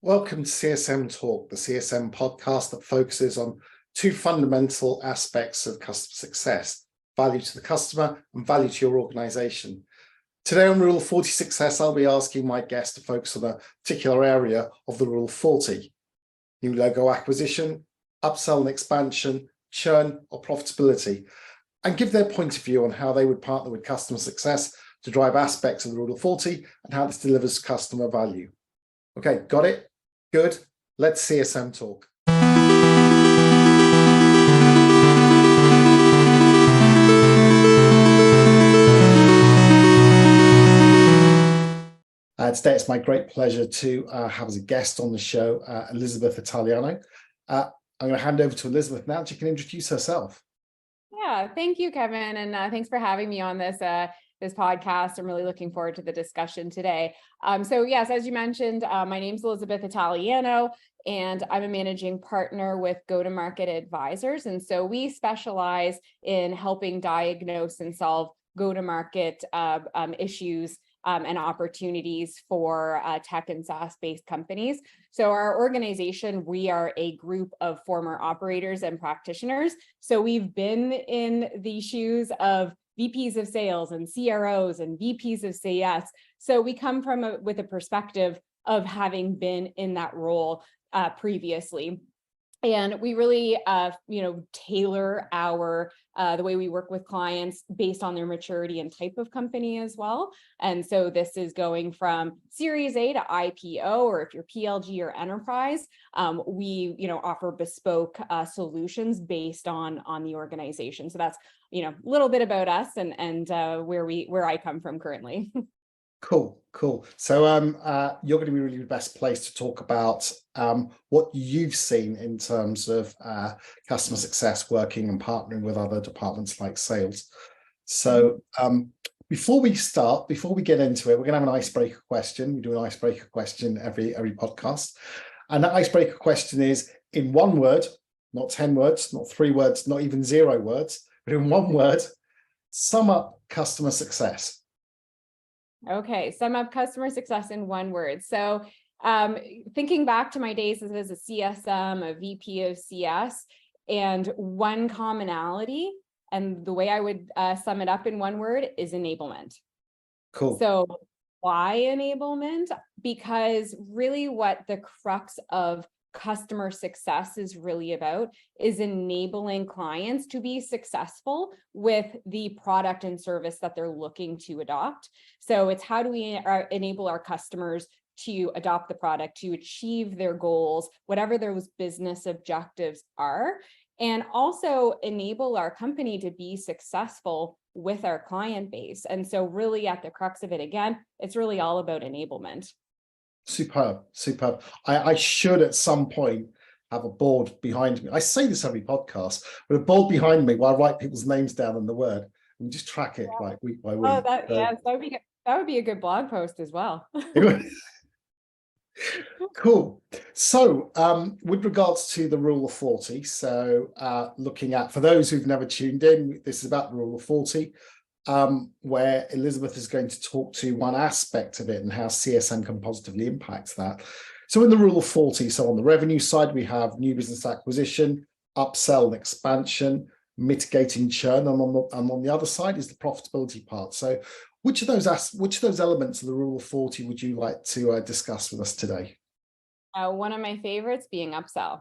Welcome to CSM Talk, the CSM podcast that focuses on two fundamental aspects of customer success: value to the customer and value to your organization. Today on Rule 40 Success, I'll be asking my guest to focus on a particular area of the Rule 40: new logo acquisition, upsell and expansion, churn or profitability, and give their point of view on how they would partner with customer success to drive aspects of the Rule of 40 and how this delivers customer value. Okay, got it? Good. Let's CSM talk. Today it's my great pleasure to have as a guest on the show Elizabeth Italiano. I'm going to hand over to Elizabeth now. She can introduce herself. Yeah, thank you, Kevin, and thanks for having me on this podcast. I'm really looking forward to the discussion today. So yes, as you mentioned, my name's Elizabeth Italiano, and I'm a managing partner with Go-to-Market Advisors. And so we specialize in helping diagnose and solve go-to-market issues and opportunities for tech and SaaS-based companies. So our organization, we are a group of former operators and practitioners. So we've been in the shoes of VPs of sales and CROs and VPs of CS. So we come from with a perspective of having been in that role previously. And we really, tailor our the way we work with clients based on their maturity and type of company as well. And so this is going from Series A to IPO, or if you're PLG or enterprise, we offer bespoke solutions based on the organization. So that's a little bit about us and where I come from currently. Cool. So you're going to be really the best place to talk about what you've seen in terms of customer success working and partnering with other departments like sales. So before we get into it, we're going to have an icebreaker question. We do an icebreaker question every podcast. And that icebreaker question is, in one word, not 10 words, not 3 words, not even 0 words, but in one word, sum up customer success. Okay, sum up customer success in one word. So thinking back to my days as a CSM, a VP of CS, and one commonality, and the way I would sum it up in one word is enablement. Cool. So why enablement? Because really what the crux of customer success is really about is enabling clients to be successful with the product and service that they're looking to adopt. So it's how do we enable our customers to adopt the product, to achieve their goals, whatever those business objectives are, and also enable our company to be successful with our client base. And so really at the crux of it, again, it's really all about enablement. Superb. I should at some point have a board behind me. I say this every podcast, but a board behind me where I write people's names down in the word and just track it like week by week. Oh, that would be a good blog post as well. Cool. So with regards to the Rule of 40, so looking at, for those who've never tuned in, this is about the Rule of 40. Where Elizabeth is going to talk to one aspect of it and how CSM can positively impact that. So in the Rule of 40, so on the revenue side, we have new business acquisition, upsell and expansion, mitigating churn, and on the other side is the profitability part. So which of those elements of the Rule of 40 would you like to discuss with us today? One of my favorites being upsell.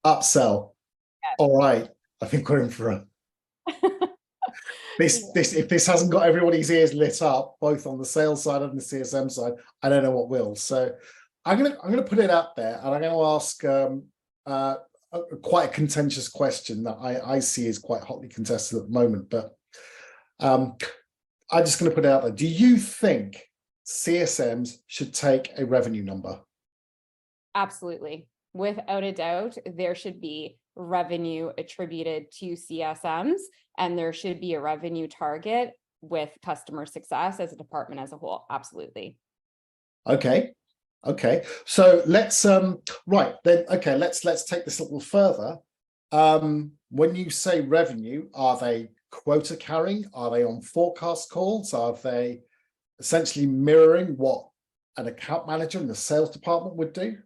Upsell. Yes. All right. I think we're in for a if this hasn't got everybody's ears lit up, both on the sales side and the CSM side, I don't know what will. So I'm gonna put it out there, and I'm going to ask quite a contentious question that I see is quite hotly contested at the moment. But I'm just going to put it out there. Do you think CSMs should take a revenue number? Absolutely, without a doubt, there should be revenue attributed to CSMs, and there should be a revenue target with customer success as a department as a whole. Absolutely. Okay. So let's let's take this a little further. When you say revenue, are they quota carrying? Are they on forecast calls? Are they essentially mirroring what an account manager in the sales department would do?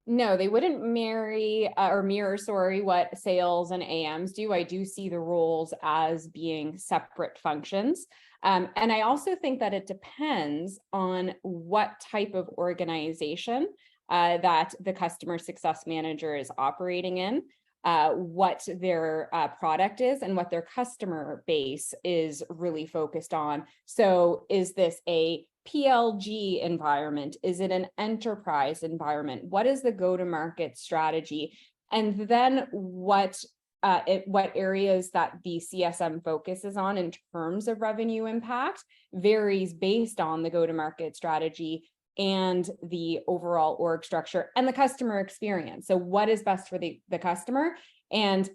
No, they wouldn't marry or mirror, sorry, what sales and AMs do. I do see the roles as being separate functions. And I also think that it depends on what type of organization that the customer success manager is operating in, what their product is, and what their customer base is really focused on. So is this a PLG environment? Is it an enterprise environment? What is the go-to-market strategy? And then what areas that the CSM focuses on in terms of revenue impact varies based on the go-to-market strategy and the overall org structure and the customer experience. So what is best for the customer, and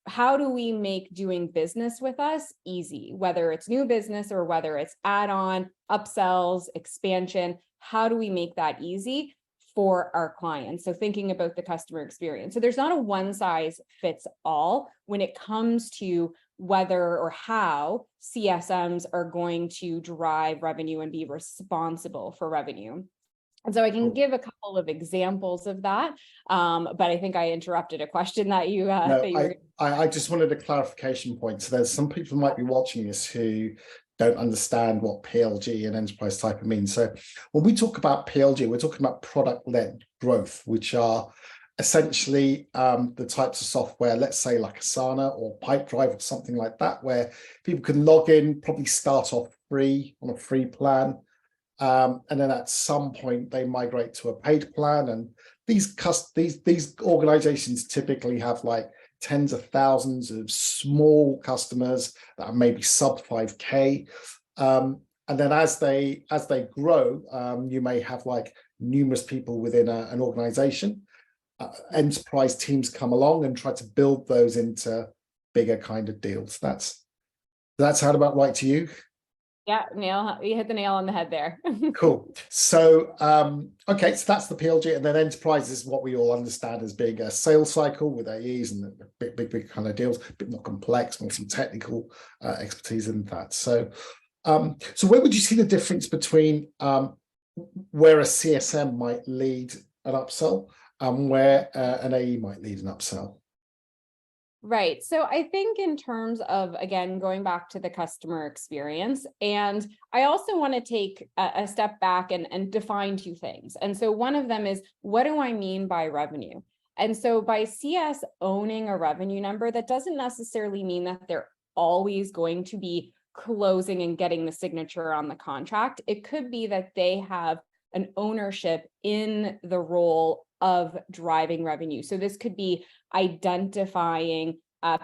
how do we make doing business with us easy, whether it's new business or whether it's add-on, upsells, expansion? How do we make that easy for our clients? So thinking about the customer experience. So there's not a one size fits all when it comes to whether or how CSMs are going to drive revenue and be responsible for revenue. And so I can give a couple of examples of that, but I think I interrupted a question that you. I just wanted a clarification point. So there's some people who might be watching this who don't understand what PLG and enterprise type means. So when we talk about PLG, we're talking about product-led growth, which are essentially the types of software, let's say like Asana or Pipedrive or something like that, where people can log in, probably start off free on a free plan. And then at some point they migrate to a paid plan, and these organizations typically have like tens of thousands of small customers that are maybe sub 5K. And then as they grow, you may have like numerous people within an organization. Enterprise teams come along and try to build those into bigger kind of deals. That's sound about right to you? Yeah, you hit the nail on the head there. Cool. So, okay, so that's the PLG, and then enterprise is what we all understand as being a sales cycle with AEs and big kind of deals, a bit more complex, more some technical expertise in that. So, so where would you see the difference between where a CSM might lead an upsell and where an AE might lead an upsell? Right. So I think in terms of, again, going back to the customer experience, and I also want to take a step back and define two things. And so one of them is, what do I mean by revenue? And so by CS owning a revenue number, that doesn't necessarily mean that they're always going to be closing and getting the signature on the contract. It could be that they have an ownership in the role of driving revenue. So this could be identifying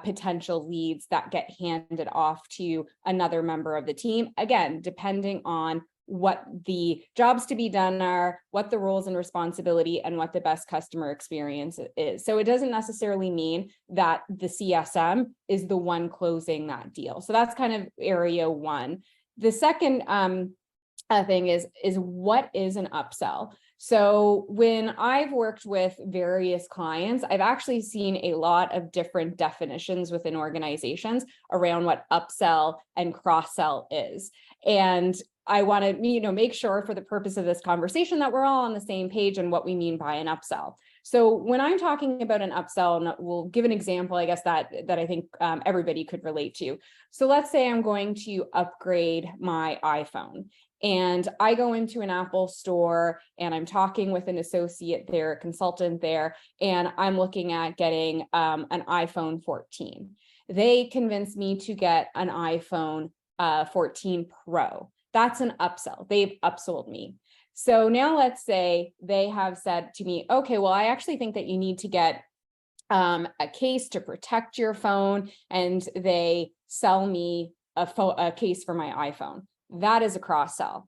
potential leads that get handed off to another member of the team. Again, depending on what the jobs to be done are, what the roles and responsibility, and what the best customer experience is. So it doesn't necessarily mean that the CSM is the one closing that deal. So that's kind of area one. The second thing is what is an upsell? So when I've worked with various clients, I've actually seen a lot of different definitions within organizations around what upsell and cross-sell is. And I want to, make sure for the purpose of this conversation that we're all on the same page on what we mean by an upsell. So when I'm talking about an upsell, and we'll give an example, I guess that I think everybody could relate to. So let's say I'm going to upgrade my iPhone. And I go into an Apple store and I'm talking with an associate there, a consultant there, and I'm looking at getting an iPhone 14. They convinced me to get an iPhone 14 Pro. That's an upsell. They've upsold me. So now let's say they have said to me, okay, well, I actually think that you need to get a case to protect your phone, and they sell me a case for my iPhone. That is a cross-sell.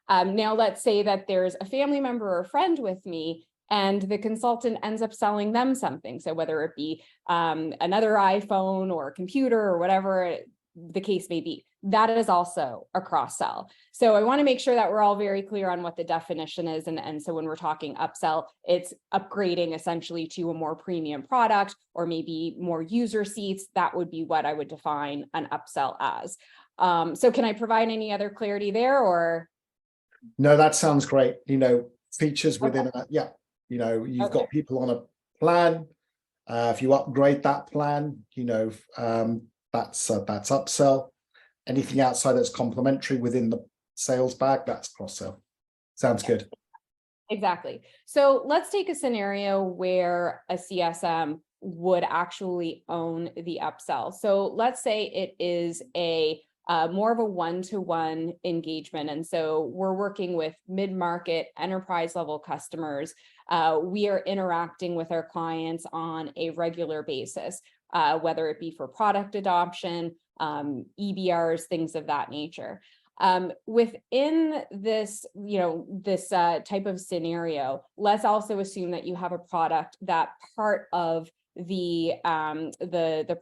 Now let's say that there's a family member or a friend with me, and the consultant ends up selling them something. So whether it be another iPhone or a computer or whatever the case may be, that is also a cross-sell. So I want to make sure that we're all very clear on what the definition is. And so when we're talking upsell, it's upgrading essentially to a more premium product or maybe more user seats. That would be what I would define an upsell as. So can I provide any other clarity there, or? No, that sounds great. Features within that. Yeah. You've got people on a plan. If you upgrade that plan, that's upsell. Anything outside that's complementary within the sales bag, that's cross-sell. Sounds good. Exactly. So let's take a scenario where a CSM would actually own the upsell. So let's say it is a more of a one-to-one engagement. And so we're working with mid-market enterprise level customers. We are interacting with our clients on a regular basis, whether it be for product adoption, EBRs, things of that nature. Within this, this type of scenario, let's also assume that you have a product that part of the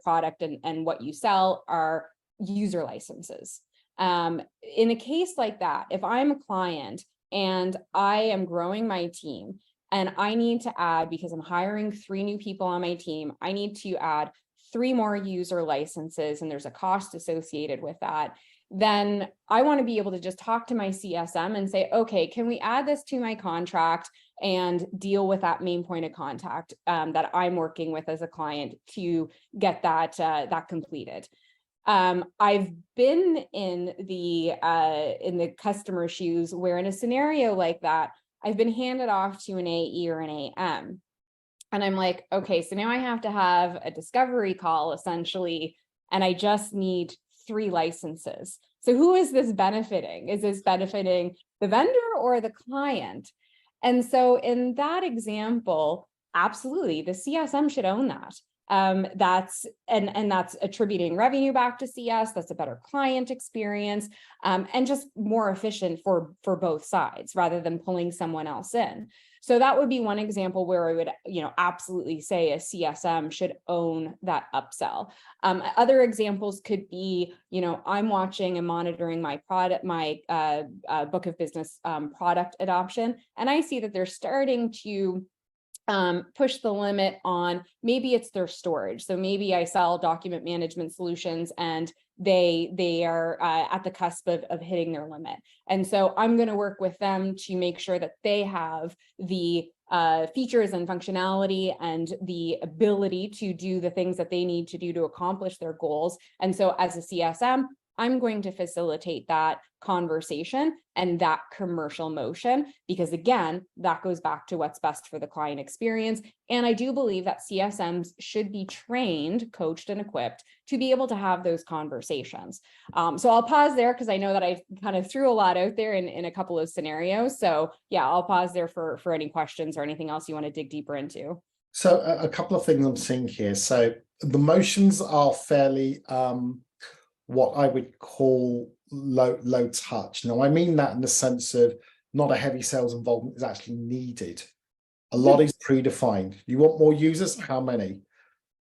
product and what you sell are user licenses. In a case like that, if I'm a client and I am growing my team and I need to add, because I'm hiring 3 new people on my team, I need to add 3 more user licenses and there's a cost associated with that, then I want to be able to just talk to my CSM and say, okay, can we add this to my contract and deal with that main point of contact that I'm working with as a client to get that completed. I've been in the customer shoes where in a scenario like that, I've been handed off to an AE or an AM. And I'm like, okay, so now I have to have a discovery call essentially, and I just need 3 licenses. So who is this benefiting? Is this benefiting the vendor or the client? And so in that example, absolutely, the CSM should own that. That's attributing revenue back to CS. That's a better client experience, and just more efficient for both sides rather than pulling someone else in. So that would be one example where I would, absolutely say a CSM should own that upsell. Other examples could be, I'm watching and monitoring my product, my book of business product adoption, and I see that they're starting to push the limit on, maybe it's their storage. So maybe I sell document management solutions and they are at the cusp of hitting their limit. And so I'm going to work with them to make sure that they have the features and functionality and the ability to do the things that they need to do to accomplish their goals. And so as a CSM, I'm going to facilitate that conversation and that commercial motion, because again, that goes back to what's best for the client experience. And I do believe that CSMs should be trained, coached, and equipped to be able to have those conversations. So I'll pause there because I know that I kind of threw a lot out there in a couple of scenarios. So yeah, I'll pause there for any questions or anything else you want to dig deeper into. So a couple of things I'm seeing here. So the motions are fairly what I would call low touch. Now, I mean that in the sense of not a heavy sales involvement is actually needed. A lot is predefined. You want more users? How many?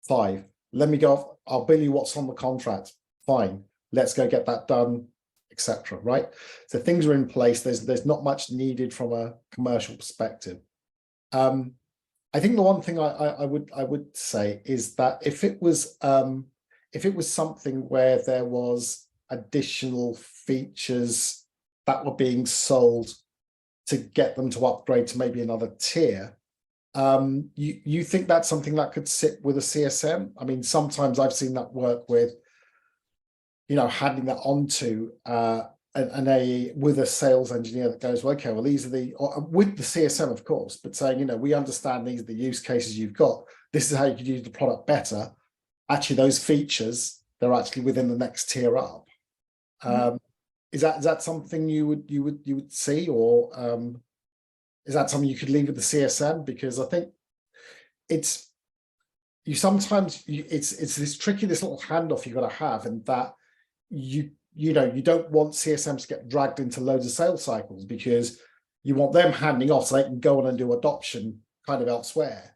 5. Let me go off. I'll bill you what's on the contract. Fine. Let's go get that done, etc. Right? So things are in place. There's not much needed from a commercial perspective. I think the one thing I would say is that if it was something where there was additional features that were being sold to get them to upgrade to maybe another tier, you think that's something that could sit with a CSM? I mean, sometimes I've seen that work with, handing that on to with a sales engineer that goes, well, okay, well, these are with the CSM, of course, but saying, we understand these are the use cases you've got. This is how you could use the product better. Actually, those features, they're actually within the next tier up. Is that something you would see, or is that something you could leave with the CSM? Because I think it's this tricky, this little handoff you've got to have, and that you don't want CSMs to get dragged into loads of sales cycles, because you want them handing off so they can go on and do adoption kind of elsewhere.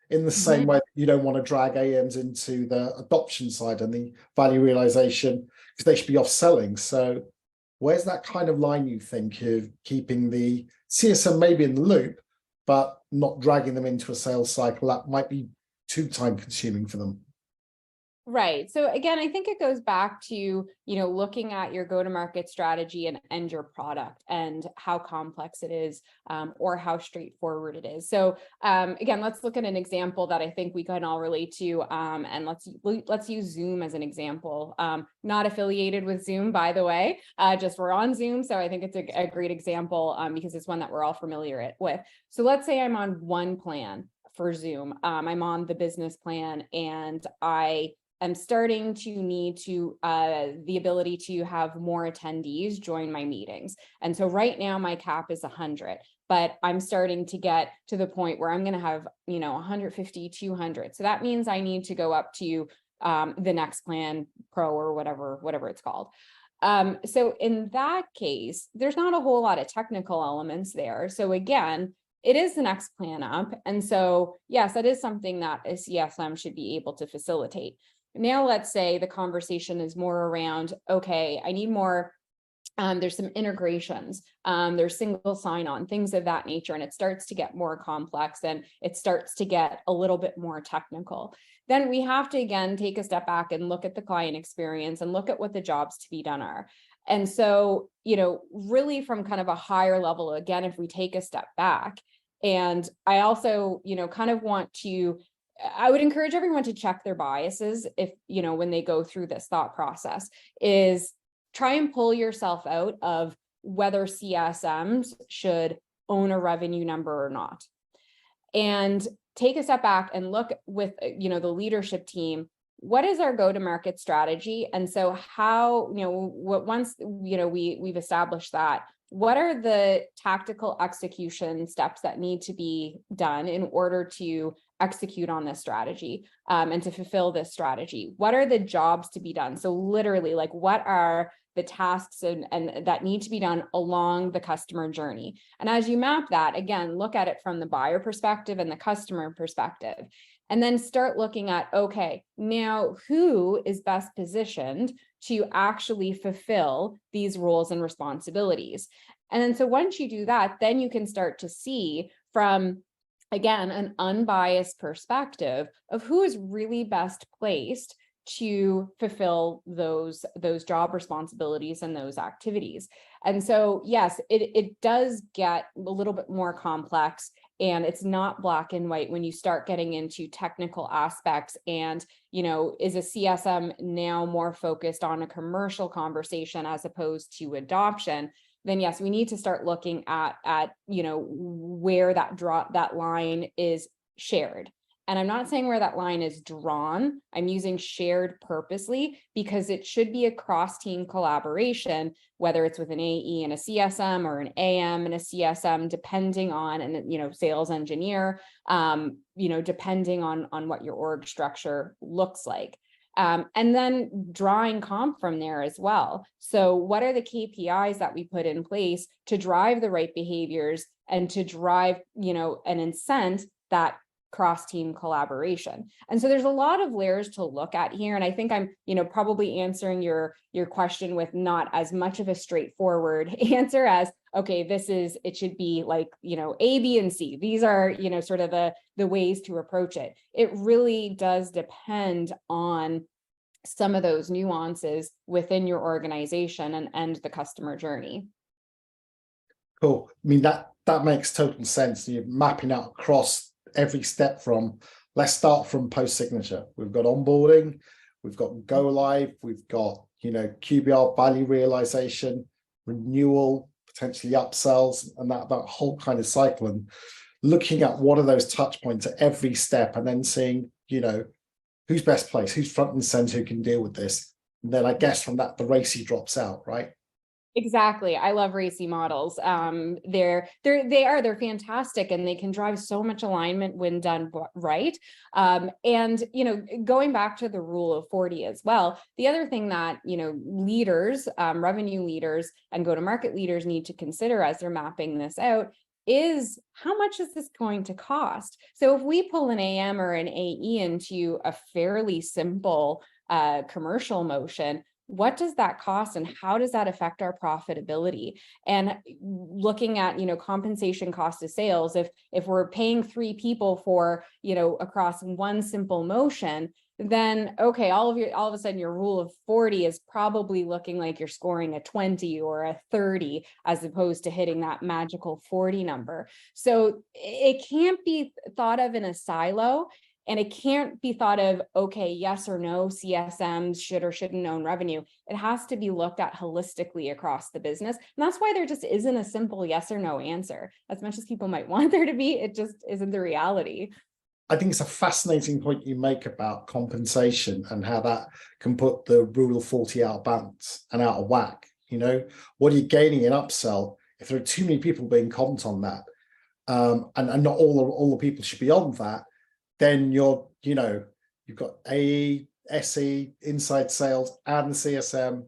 In the same way, you don't want to drag AMs into the adoption side and the value realization, because they should be off-selling. So where's that kind of line, you think, of keeping the CSM maybe in the loop, but not dragging them into a sales cycle that might be too time-consuming for them? Right. So again, I think it goes back to, looking at your go-to-market strategy and your product and how complex it is, or how straightforward it is. So again, let's look at an example that I think we can all relate to. And let's use Zoom as an example. Not affiliated with Zoom, by the way, just we're on Zoom. So I think it's a great example because it's one that we're all familiar with. So let's say I'm on one plan for Zoom. I'm on the business plan, and I'm starting to need the ability to have more attendees join my meetings. And so right now my cap is 100, but I'm starting to get to the point where I'm going to have, 150, 200. So that means I need to go up to the next plan pro or whatever it's called. So in that case, there's not a whole lot of technical elements there. So again, it is the next plan up. And so, yes, that is something that a CSM should be able to facilitate. Now, let's say the conversation is more around, okay, I need more, there's some integrations, there's single sign-on, things of that nature, and it starts to get more complex and it starts to get a little bit more technical. Then we have to, again, take a step back and look at the client experience and look at what the jobs to be done are. And so, really from kind of a higher level, again, if we take a step back, and I also, kind of I would encourage everyone to check their biases if, when they go through this thought process, is try and pull yourself out of whether CSMs should own a revenue number or not. And take a step back and look with, the leadership team, what is our go-to-market strategy? And so how, once, we've established that, what are the tactical execution steps that need to be done in order to execute on this strategy and to fulfill this strategy? What are the jobs to be done? So literally, like, what are the tasks and that need to be done along the customer journey? And as you map that, again, look at it from the buyer perspective and the customer perspective. And then start looking at, okay, now who is best positioned to actually fulfill these roles and responsibilities? And then so once you do that, then you can start to see from, again, an unbiased perspective of who is really best placed to fulfill those job responsibilities and those activities. And so, yes, it does get a little bit more complex, and it's not black and white when you start getting into technical aspects. And, is a CSM now more focused on a commercial conversation as opposed to adoption? Then yes, we need to start looking at where that line is shared. And I'm not saying where that line is drawn. I'm using shared purposely because it should be a cross-team collaboration, whether it's with an AE and a CSM or an AM and a CSM, depending on, and sales engineer, depending on what your org structure looks like. And then drawing comp from there as well. So what are the KPIs that we put in place to drive the right behaviors and to drive, and incent that cross-team collaboration? And so there's a lot of layers to look at here. And I think I'm, probably answering your question with not as much of a straightforward answer as, okay, it should be like, A, B, and C. These are, sort of the ways to approach it. It really does depend on some of those nuances within your organization and the customer journey. Cool. I mean, that makes total sense. You're mapping out across every step from, let's start from post-signature. We've got onboarding, we've got go live, we've got, QBR value realization, renewal, potentially upsells, and that whole kind of cycle, and looking at what are those touch points at every step, and then seeing, who's best placed, who's front and center, who can deal with this. And then I guess from that, the RACI drops out, right? Exactly. I love RACI models. They're fantastic, and they can drive so much alignment when done right. And, going back to the rule of 40 as well, the other thing that, leaders, revenue leaders and go-to-market leaders need to consider as they're mapping this out is, how much is this going to cost? So if we pull an AM or an AE into a fairly simple commercial motion, what does that cost and how does that affect our profitability? And looking at, compensation cost of sales, if we're paying 3 people for, across one simple motion, then okay, all of a sudden your rule of 40 is probably looking like you're scoring a 20 or a 30 as opposed to hitting that magical 40 number. So it can't be thought of in a silo. And it can't be thought of, okay, yes or no, CSMs should or shouldn't own revenue. It has to be looked at holistically across the business. And that's why there just isn't a simple yes or no answer. As much as people might want there to be, it just isn't the reality. I think it's a fascinating point you make about compensation and how that can put the rule of 40 out of balance and out of whack. You know, what are you gaining in upsell if there are too many people being comped on that? And not all the people should be on that, then you've got AE, SE, inside sales, and CSM.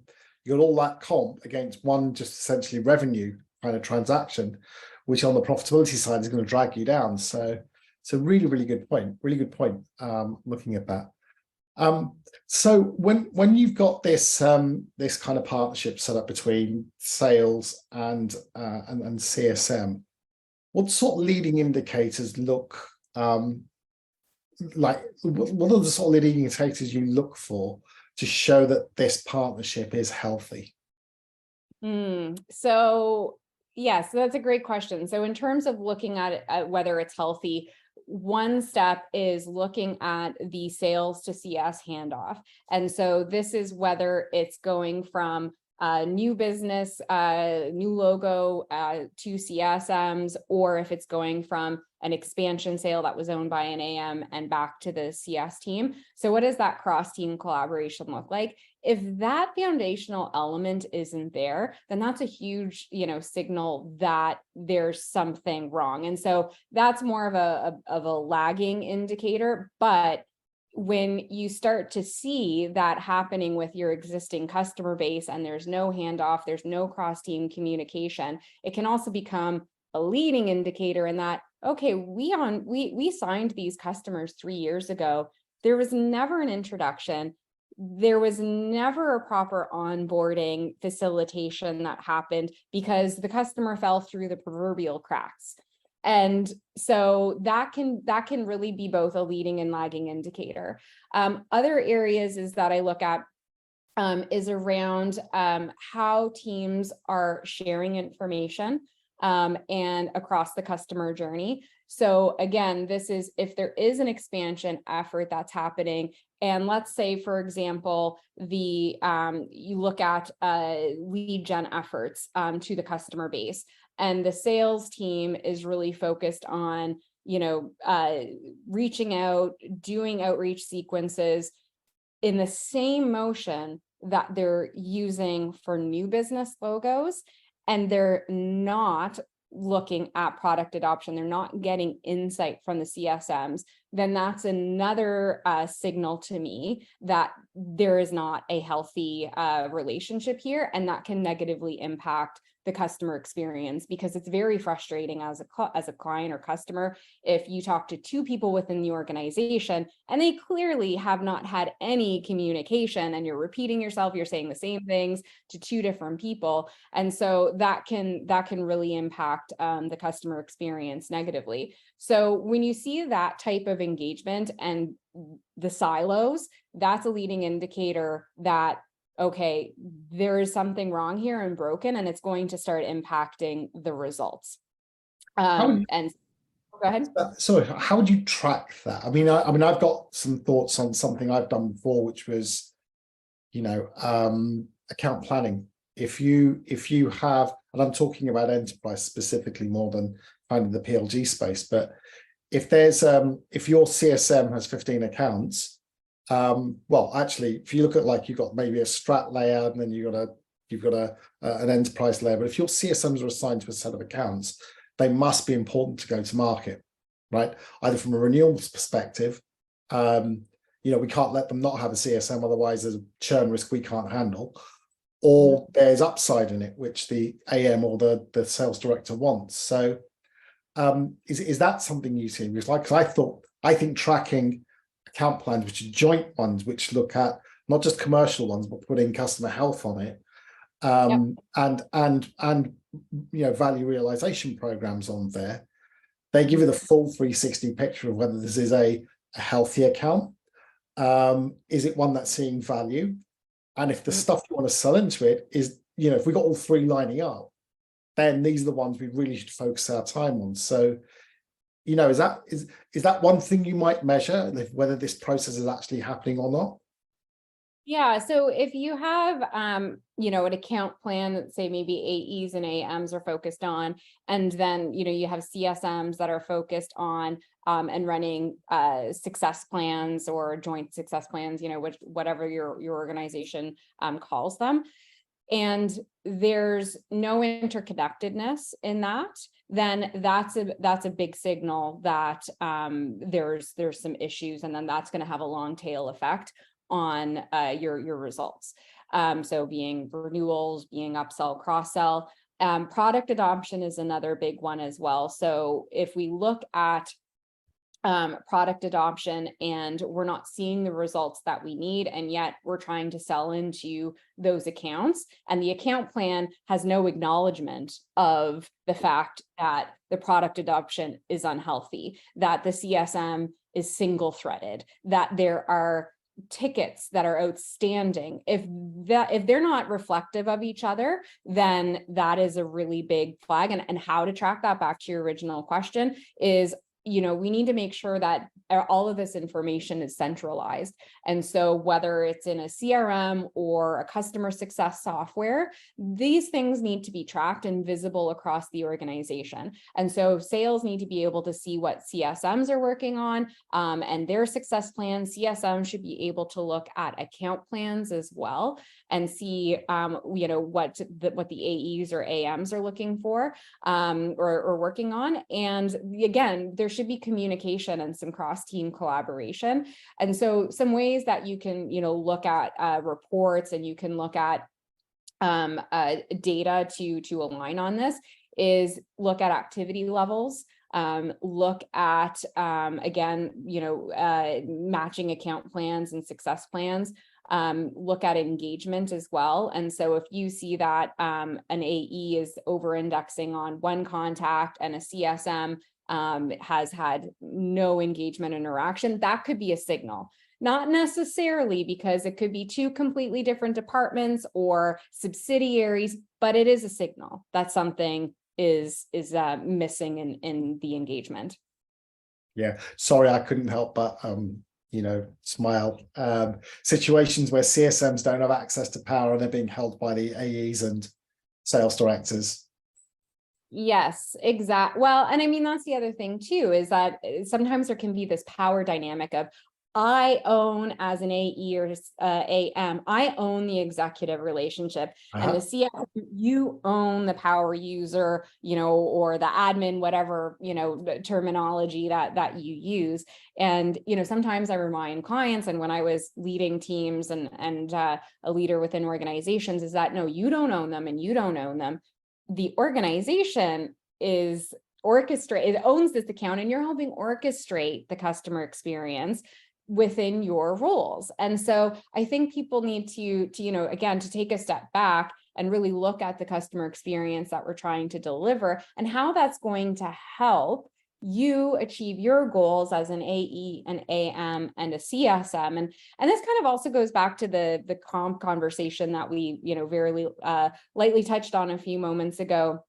You've got all that comp against one just essentially revenue kind of transaction, which on the profitability side is going to drag you down. So really, really good point. Really good point. Looking at that. So when you've got this this kind of partnership set up between sales and CSM, what sort of leading indicators look like? What are the sort of leading indicators you look for to show that this partnership is healthy? So yes, that's a great question. So in terms of looking at it, whether it's healthy, one step is looking at the sales to CS handoff. And so this is whether it's going from new business, new logo to CSMs, or if it's going from an expansion sale that was owned by an AM and back to the CS team. So what does that cross-team collaboration look like? If that foundational element isn't there, then that's a huge, signal that there's something wrong. And so that's more of a lagging indicator. But when you start to see that happening with your existing customer base and there's no handoff, there's no cross-team communication, it can also become a leading indicator in that, okay, we signed these customers 3 years ago. There was never an introduction. There was never a proper onboarding facilitation that happened because the customer fell through the proverbial cracks. And so that can really be both a leading and lagging indicator. Other areas is that I look at is around how teams are sharing information and across the customer journey. So again, this is if there is an expansion effort that's happening, and let's say, for example, you look at lead gen efforts to the customer base, and the sales team is really focused on, reaching out, doing outreach sequences in the same motion that they're using for new business logos, and they're not looking at product adoption, they're not getting insight from the CSMs, then that's another signal to me that there is not a healthy relationship here, and that can negatively impact the customer experience, because it's very frustrating as a client or customer if you talk to two people within the organization and they clearly have not had any communication, and you're repeating yourself, you're saying the same things to two different people, and so that can really impact the customer experience negatively. So when you see that type of engagement and the silos, that's a leading indicator that, okay, there is something wrong here and broken, and it's going to start impacting the results. And go ahead. So how would you track that? I mean, I've got some thoughts on something I've done before, which was, account planning. If you have, and I'm talking about enterprise specifically more than kind of the PLG space, but if your CSM has 15 accounts, well, actually, if you look at you've got maybe a strat layer, and then you've got an enterprise layer. But if your CSMs are assigned to a set of accounts, they must be important to go to market, right? Either from a renewals perspective, we can't let them not have a CSM, otherwise there's a churn risk we can't handle, or there's upside in it, which the AM or the sales director wants. So is that something you see? Because I think tracking account plans, which are joint ones, which look at not just commercial ones, but putting customer health on it, and value realization programs on there, they give you the full 360 picture of whether this is a healthy account. Is it one that's seeing value? And if the stuff you want to sell into it is, if we got all three lining up, then these are the ones we really should focus our time on. So, is that one thing you might measure, whether this process is actually happening or not? Yeah. So if you have, an account plan that say maybe AEs and AMs are focused on, and then, you have CSMs that are focused on and running success plans or joint success plans, whatever your organization calls them. And there's no interconnectedness in that, then that's a big signal that there's some issues, and then that's going to have a long tail effect on your results. So being renewals, being upsell, cross-sell. Product adoption is another big one as well. So if we look at product adoption and we're not seeing the results that we need, and yet we're trying to sell into those accounts, and the account plan has no acknowledgement of the fact that the product adoption is unhealthy, that the CSM is single threaded, that there are tickets that are outstanding. If they're not reflective of each other, then that is a really big flag. And how to track that, back to your original question, is we need to make sure that all of this information is centralized. And so whether it's in a CRM or a customer success software, these things need to be tracked and visible across the organization. And so sales need to be able to see what CSMs are working on and their success plans. CSM should be able to look at account plans as well and see what the AEs or AMs are looking for or working on. And again, there should be communication and some cross-team collaboration. And so some ways that you can, look at reports, and you can look at data to align on this, is look at activity levels, look at, again, matching account plans and success plans, look at engagement as well. And so if you see that an AE is over-indexing on one contact and a CSM has had no engagement interaction, that could be a signal. Not necessarily, because it could be two completely different departments or subsidiaries, but it is a signal that something is missing in the engagement. Yeah, sorry, I couldn't help but smile. Situations where CSMs don't have access to power and they're being held by the AEs and sales directors. Yes, exactly. Well, and I mean, that's the other thing too, is that sometimes there can be this power dynamic of, I own, as an AE or AM, I own the executive relationship, and the CSM, you own the power user, or the admin, whatever, terminology that you use. And, sometimes I remind clients, and when I was leading teams and a leader within organizations, is that, no, you don't own them and you don't own them. The organization is it owns this account, and you're helping orchestrate the customer experience within your roles. And so I think people need to again, to take a step back and really look at the customer experience that we're trying to deliver, and how that's going to help you achieve your goals as an AE, an AM, and a CSM. And this kind of also goes back to the comp conversation that we, very lightly touched on a few moments ago.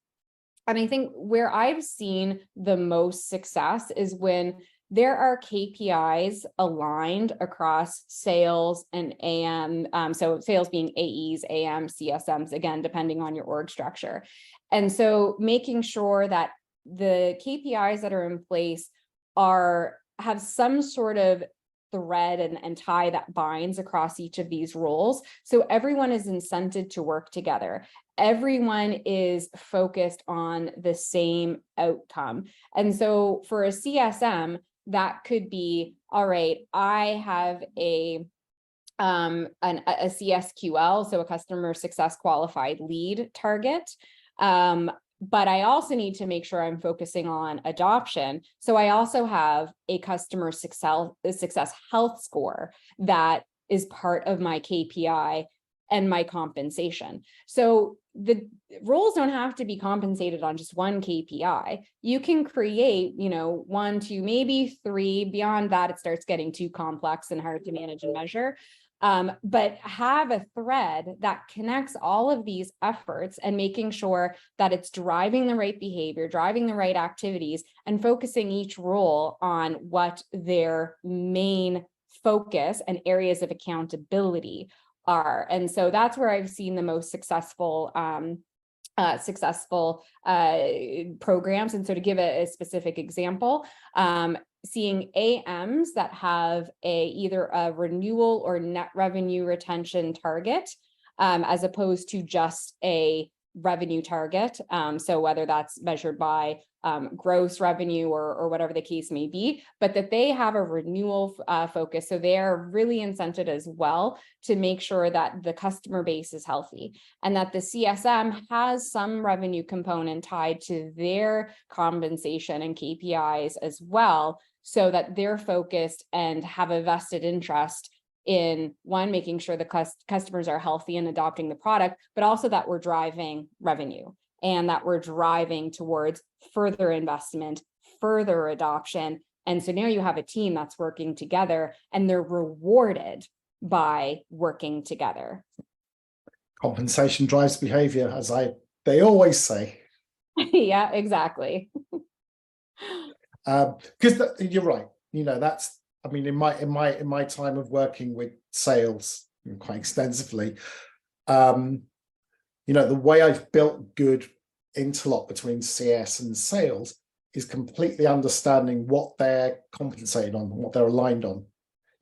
And I think where I've seen the most success is when there are KPIs aligned across sales and AM. So sales being AEs, AM, CSMs, again, depending on your org structure. And so making sure that the KPIs that are in place have some sort of thread and tie that binds across each of these roles. So everyone is incented to work together. Everyone is focused on the same outcome. And so for a CSM, that could be, all right, I have a CSQL, so a customer success qualified lead target. But I also need to make sure I'm focusing on adoption. So I also have a customer success health score that is part of my KPI. and my compensation. So the roles don't have to be compensated on just one KPI. You can create, 1, 2, maybe 3. Beyond that, it starts getting too complex and hard to manage and measure. But have a thread that connects all of these efforts and making sure that it's driving the right behavior, driving the right activities, and focusing each role on what their main focus and areas of accountability are. And so that's where I've seen the most successful programs. And so to give a specific example, seeing AMs that have either a renewal or net revenue retention target, as opposed to just a revenue target. So whether that's measured by gross revenue or whatever the case may be, but that they have a renewal focus. So they're really incented as well to make sure that the customer base is healthy, and that the CSM has some revenue component tied to their compensation and KPIs as well, so that they're focused and have a vested interest in, one, making sure the customers are healthy and adopting the product, but also that we're driving revenue and that we're driving towards further investment, further adoption. And so now you have a team that's working together and they're rewarded by working together. Compensation drives behavior, as they always say. Yeah, exactly. Because you're right. That's, in my time of working with sales quite extensively, the way I've built good interlock between CS and sales is completely understanding what they're compensated on and what they're aligned on.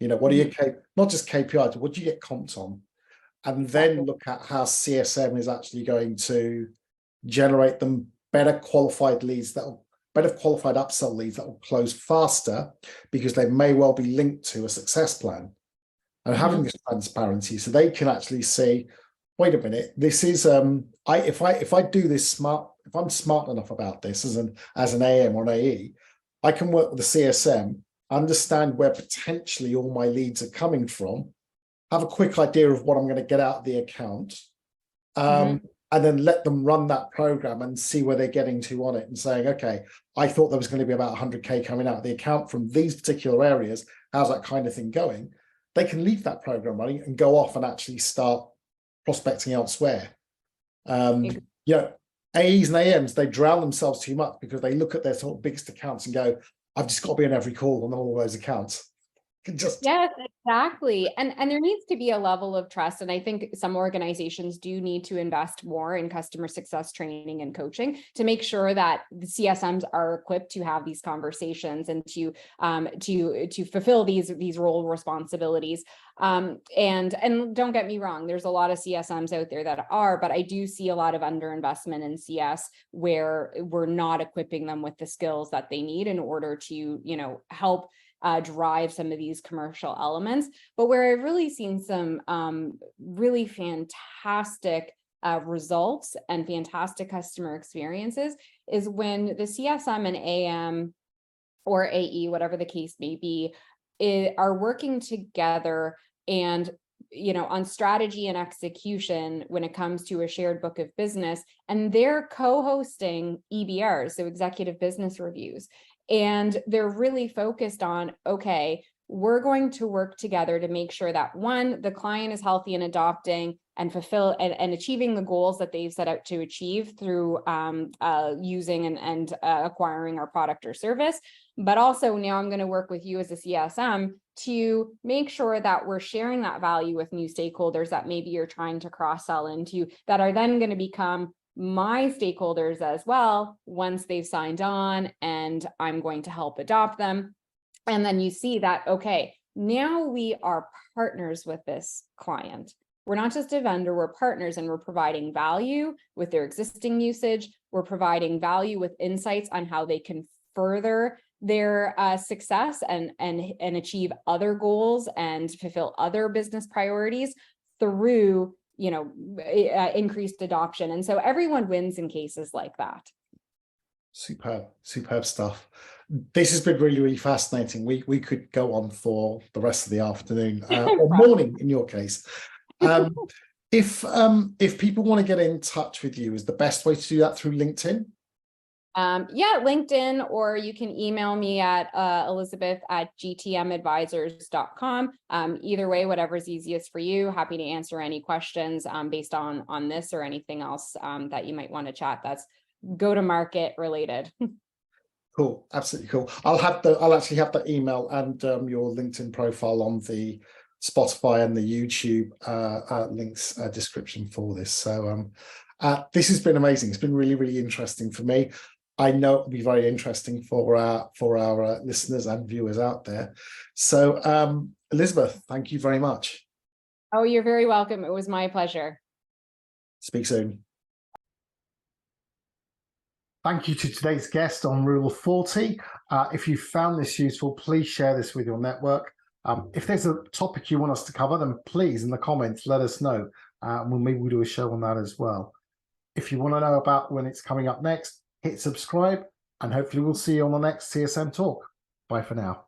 What are your not just KPIs, but what do you get comped on? And then look at how CSM is actually going to generate them better qualified leads, better qualified upsell leads that will close faster, because they may well be linked to a success plan. And having this transparency, so they can actually say, wait a minute, this is if I do this smart, if I'm smart enough about this as an AM or an AE, I can work with the CSM, understand where potentially all my leads are coming from, have a quick idea of what I'm going to get out of the account, and then let them run that program and see where they're getting to on it, and saying, okay, I thought there was going to be about 100K coming out of the account from these particular areas. How's that kind of thing going? They can leave that program running and go off and actually start prospecting elsewhere. AEs and AMs, they drown themselves too much because they look at their sort of biggest accounts and go, I've just got to be on every call on all of those accounts. Yes, exactly. And there needs to be a level of trust. And I think some organizations do need to invest more in customer success training and coaching to make sure that the CSMs are equipped to have these conversations and to fulfill these role responsibilities. And don't get me wrong, there's a lot of CSMs out there that are, but I do see a lot of underinvestment in CS where we're not equipping them with the skills that they need in order to, help drive some of these commercial elements. But where I've really seen some really fantastic results and fantastic customer experiences is when the CSM and AM or AE, whatever the case may be, are working together and on strategy and execution when it comes to a shared book of business, and they're co-hosting EBRs, so executive business reviews. And they're really focused on, okay, we're going to work together to make sure that, one, the client is healthy and adopting and fulfill and achieving the goals that they've set out to achieve through using and acquiring our product or service. But also now I'm going to work with you as a CSM to make sure that we're sharing that value with new stakeholders that maybe you're trying to cross-sell into, that are then going to become my stakeholders as well once they've signed on, and I'm going to help adopt them. And then you see that, okay, now we are partners with this client. We're not just a vendor, we're partners, and we're providing value with their existing usage. We're providing value with insights on how they can further their success and achieve other goals and fulfill other business priorities through increased adoption. And so everyone wins in cases like that. Superb stuff. This has been really, really fascinating. We could go on for the rest of the afternoon or morning in your case. If people want to get in touch with you, is the best way to do that through LinkedIn? Yeah, LinkedIn, or you can email me at elizabeth@gtmadvisors.com. Either way, whatever's easiest for you. Happy to answer any questions based on this or anything else that you might want to chat that's go-to-market related. Cool, absolutely cool. I'll actually have the email and your LinkedIn profile on the Spotify and the YouTube links description for this. So this has been amazing. It's been really, really interesting for me. I know it'll be very interesting for our listeners and viewers out there. So Elizabeth, thank you very much. Oh, you're very welcome. It was my pleasure. Speak soon. Thank you to today's guest on Rule of 40. If you found this useful, please share this with your network. If there's a topic you want us to cover, then please in the comments let us know. Maybe we'll do a show on that as well. If you want to know about when it's coming up next, hit subscribe, and hopefully we'll see you on the next CSM Talk. Bye for now.